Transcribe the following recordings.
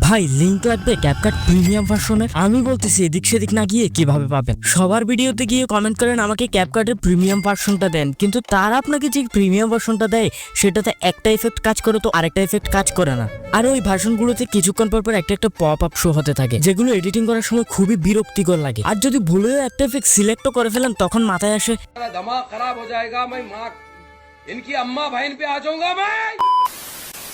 ভাই লিংক লাগবে CapCut premium ভার্সনের। আমি বলতেছি এদিক সেদিক না গিয়ে কিভাবে পাবেন। সবার ভিডিওতে গিয়ে কমেন্ট করেন আমাকে ক্যাপকাটের প্রিমিয়াম ভার্সনটা দেন, কিন্তু তারা আপনাকে যে প্রিমিয়াম ভার্সনটা দেয় সেটাতে একটা ইফেক্ট কাজ করে তো আরেকটা ইফেক্ট কাজ করে না। আর ওই ভার্সনগুলোতে কিছুক্ষণ পর পর একটা পপ আপ শো হতে থাকে, যেগুলো এডিটিং করার সময় খুবই বিরক্তিকর লাগে। আর যদি ভুলেও একটা ইফেক্ট সিলেক্টও করে ফেলেন তখন মাথায় আসে दिमाग खराब हो जाएगा। मैं माँ इनकी अम्मा बहन पे आ जाऊंगा मैं।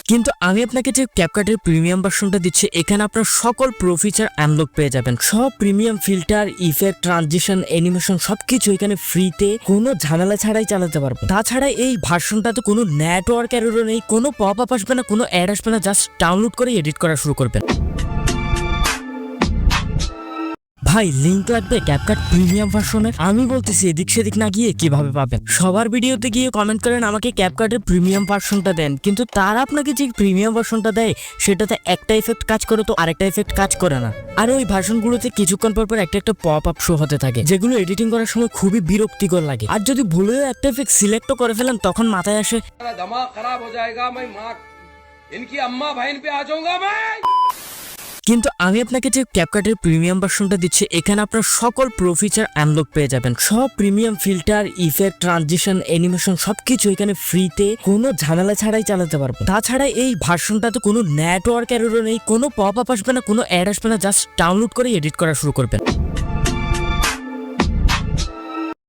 কিন্তু আমি আপনাকে যে ক্যাপকাটের প্রিমিয়াম ভার্সনটা দিচ্ছি, এখানে আপনার সকল প্রো ফিচার আনলক পেয়ে যাবেন। সব premium filter, effect, transition, animation সবকিছু এখানে ফ্রিতে কোনো ঝামেলা ছাড়াই চালাতে পারবেন। তাছাড়া এই ভার্সনটাতে কোনো নেটওয়ার্ক এররও নেই, কোনো পপ আপ আসবে না, কোনো অ্যাড আসবে না। জাস্ট ডাউনলোড করে এডিট করা শুরু করবেন। ভাই লিংক লাগবে ক্যাপকাট প্রিমিয়াম ভার্সনের। আমি বলতেছি এদিক সেদিক না গিয়ে কিভাবে পাবেন। সবার ভিডিওতে গিয়ে কমেন্ট করেন আমাকে ক্যাপকাটের প্রিমিয়াম ভার্সনটা দেন, কিন্তু তারা আপনাকে যে প্রিমিয়াম ভার্সনটা দেয় সেটাতে একটা ইফেক্ট কাজ করে তো আরেকটা ইফেক্ট কাজ করে না। আর ওই ভার্সনগুলোতে কিছুক্ষণ পর পর একটা পপ আপ শো হতে থাকে, যেগুলো এডিটিং করার সময় খুবই বিরক্তিকর লাগে। আর যদি ভুলেও একটা ইফেক্ট সিলেক্টও করে ফেলেন তখন মাথায় আসে दिमाग खराब हो जाएगा। मैं माँ इनकी अम्मा बहन पे आ जाऊंगा मैं। কিন্তু আমি আপনাকে যে ক্যাপকাটের প্রিমিয়াম ভার্সনটা দিচ্ছি, এখানে আপনার সকল প্রো ফিচার আনলক পেয়ে যাবেন। সব premium filter, effect, transition, animation সবকিছু এখানে ফ্রিতে কোনো ঝামেলা ছাড়াই চালাতে পারবেন। তাছাড়া এই ভার্সনটাতে কোনো নেটওয়ার্ক এররও নেই, কোনো পপ আপ আসবে না, কোনো অ্যাড আসবে না। জাস্ট ডাউনলোড করে এডিট করা শুরু করবেন।